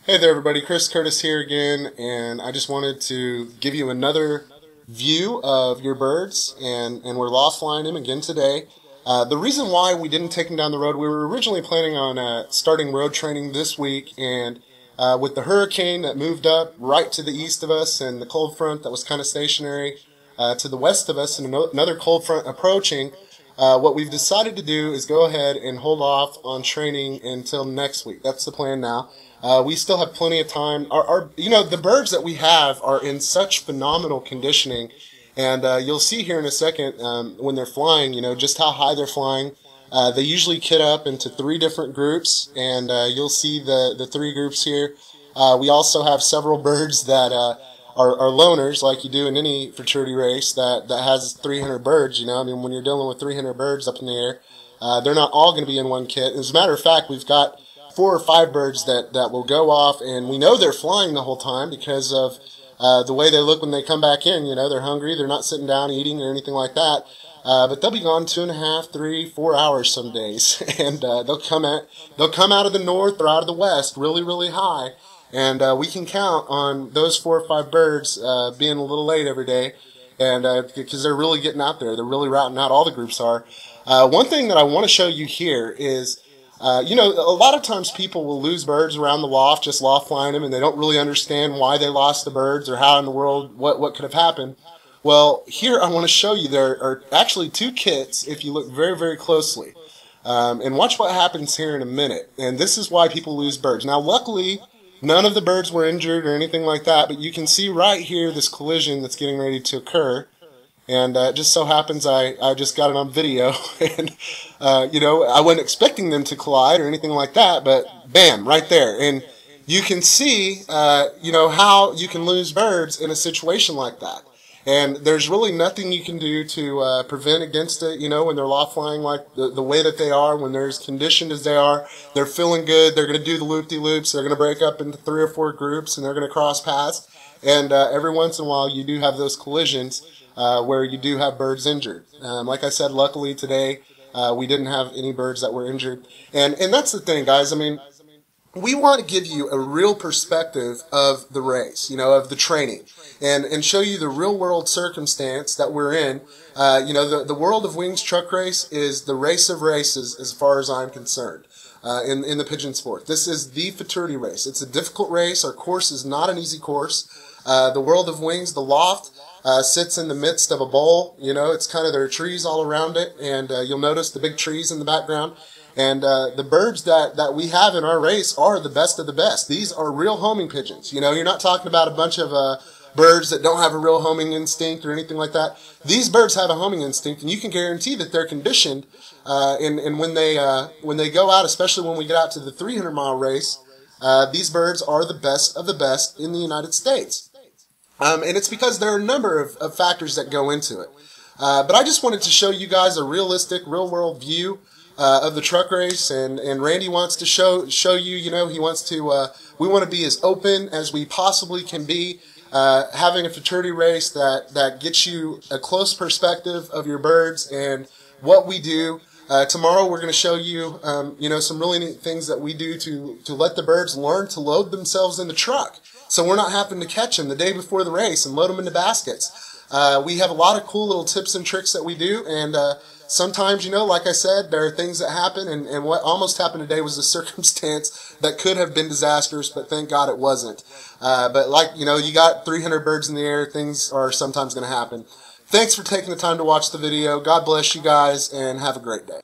Hey there everybody, Chris Curtis here again, and I just wanted to give you another view of your birds, and we're loft flying them again today. The reason why we didn't take them down the road, we were originally planning on starting road training this week, and with the hurricane that moved up right to the east of us and the cold front that was kind of stationary to the west of us and another cold front approaching, what we've decided to do is go ahead and hold off on training until next week. That's the plan now. We still have plenty of time. The birds that we have are in such phenomenal conditioning, and you'll see here in a second when they're flying, just how high they're flying. They usually kit up into 3 different groups, and you'll see the 3 groups here. We also have several birds that are loners, like you do in any fraternity race that has 300 birds. When you're dealing with 300 birds up in the air, they're not all going to be in one kit. As a matter of fact, we've got 4 or 5 birds that will go off, and we know they're flying the whole time because of the way they look when they come back in. They're hungry, they're not sitting down eating or anything like that. But they'll be gone 2.5, 3, 4 hours some days, and they'll come out of the north or out of the west really, really high, and we can count on those 4 or 5 birds being a little late every day, and because they're really getting out there, they're really routing out. All the groups are. One thing that I want to show you here is, a lot of times people will lose birds around the loft, just loft flying them, and they don't really understand why they lost the birds or how in the world, what could have happened. Well, here I want to show you there are actually 2 kits if you look very, very closely. And watch what happens here in a minute. And this is why people lose birds. Now, luckily, none of the birds were injured or anything like that, but you can see right here this collision that's getting ready to occur. And it just so happens I just got it on video, and I wasn't expecting them to collide or anything like that, but bam, right there. And you can see, how you can lose birds in a situation like that. And there's really nothing you can do to prevent against it. When they're loft flying like the way that they are, when they're as conditioned as they are, they're feeling good. They're going to do the loop-de-loops. They're going to break up into 3 or 4 groups, and they're going to cross paths. And every once in a while, you do have those collisions where you do have birds injured. Like I said, luckily today we didn't have any birds that were injured. And that's the thing, guys. We want to give you a real perspective of the race, of the training, and show you the real-world circumstance that we're in. The World of Wings truck race is the race of races as far as I'm concerned in the pigeon sport. This is the fraternity race. It's a difficult race. Our course is not an easy course. The World of Wings, the loft, sits in the midst of a bowl. It's kind of, there are trees all around it, and you'll notice the big trees in the background. And the birds that we have in our race are the best of the best. These are real homing pigeons. You're not talking about a bunch of birds that don't have a real homing instinct or anything like that. These birds have a homing instinct, and you can guarantee that they're conditioned. And when they go out, especially when we get out to the 300-mile race, these birds are the best of the best in the United States. And it's because there are a number of factors that go into it. But I just wanted to show you guys a realistic, real-world view of the truck race, and Randy wants to show you, he wants to, we want to be as open as we possibly can be, having a fraternity race that gets you a close perspective of your birds and what we do. Tomorrow we're going to show you, some really neat things that we do to let the birds learn to load themselves in the truck. So we're not having to catch them the day before the race and load them into baskets. We have a lot of cool little tips and tricks that we do, and sometimes, like I said, there are things that happen, and what almost happened today was a circumstance that could have been disastrous, but thank God it wasn't. But you got 300 birds in the air, things are sometimes going to happen. Thanks for taking the time to watch the video. God bless you guys, and have a great day.